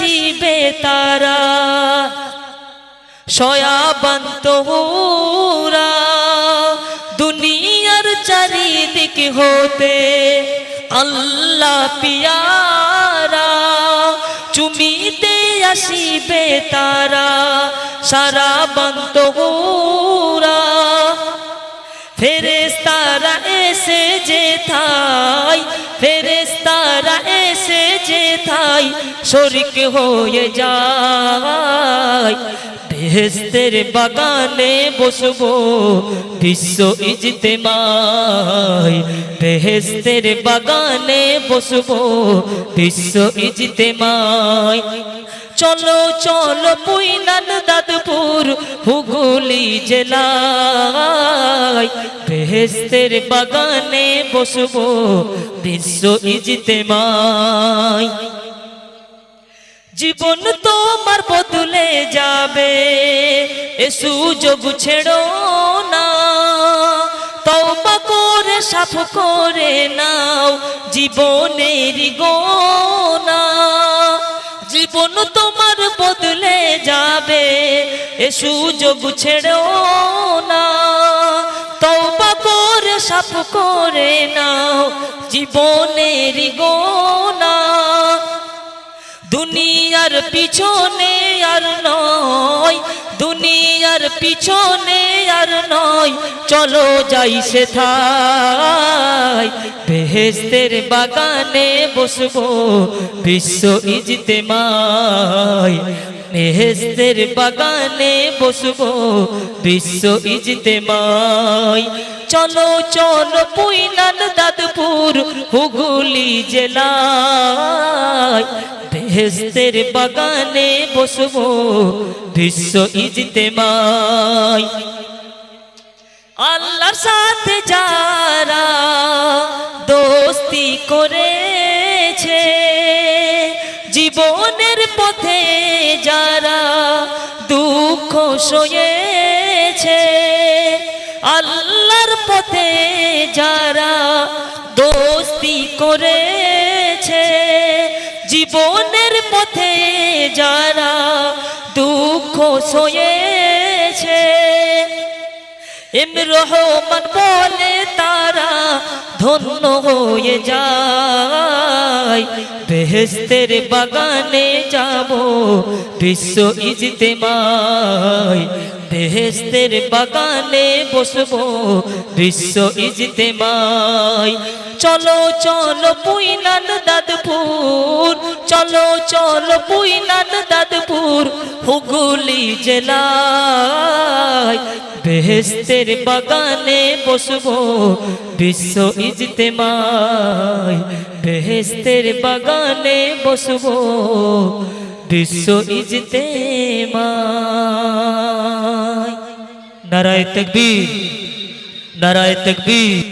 আসিবে তারা সয়াবান্তরা দুনিয়ার চারিদিক হতে আল্লাহ পিয়ারা চুমিতে আসিবে তারা সারা বান্তরা ফেরেশতারা এসে যেথায় ফেরেশতারা এসে যেথায় শরীক হয়ে যায় বেহেশতের বাগানে বসবো বিশ্ব ইজতেমায় বেহেশতের বাগানে বসবো বিশ্ব ইজতেমায় চলো চলো পুইনান দাদপুর হুগলি জেলায় বেহেশতের বাগানে বসবো বিশ্ব ইজতেমায় জীবন তোমার বদলে যাবে এ সুযোগ ছেড়ো না তওবা করে সাফ করে নাও জীবনের গোনা জীবন তোমার বদলে যাবে এ সুযোগ ছেড়ো না তওবা করে সাফ করে নাও জীবনের গোনা দুনিয়ার পিছনে আর নয় দুনিয়ার পিছনে আর নয় চলো যাই সেথায় বেহেশতের বাগানে বসবো বিশ্ব ইজতেমায় বেহেশতের বাগানে বসবো বিশ্ব ইজতেমায় চলো চলো পুইনান দাদপুর হুগলি জেলায় বেহেশতের বাগানে বসবো বিশ্ব ইজতেমায় আল্লাহর সাথে যারা দোস্তি করেছে জীবনের পথে যারা দুঃখ সয়েছে আল্লাহর পথে যারা দোস্তি করেছে জীবনের পথে যারা দুঃখ সয়েছে রহমান বলে তারা ধন্য হয়ে যায় বেহেশতের বাগানে যাব বিশ্ব ইজতেমায় বেহেশতের বাগানে বসবো বিশ্ব ইজতেমায় চলো চলো পুইনান দাদপুর চলো চলো পুইনান দাদপুর হুগলি জেলায় বেহেশতের বাগানে বসবো বিশ্ব ইজতেমায় বেহেশতের বাগানে বসবো বিশ্ব ইজতেমায় নারায়ে তাকবীর নারায়ে তাকবীর।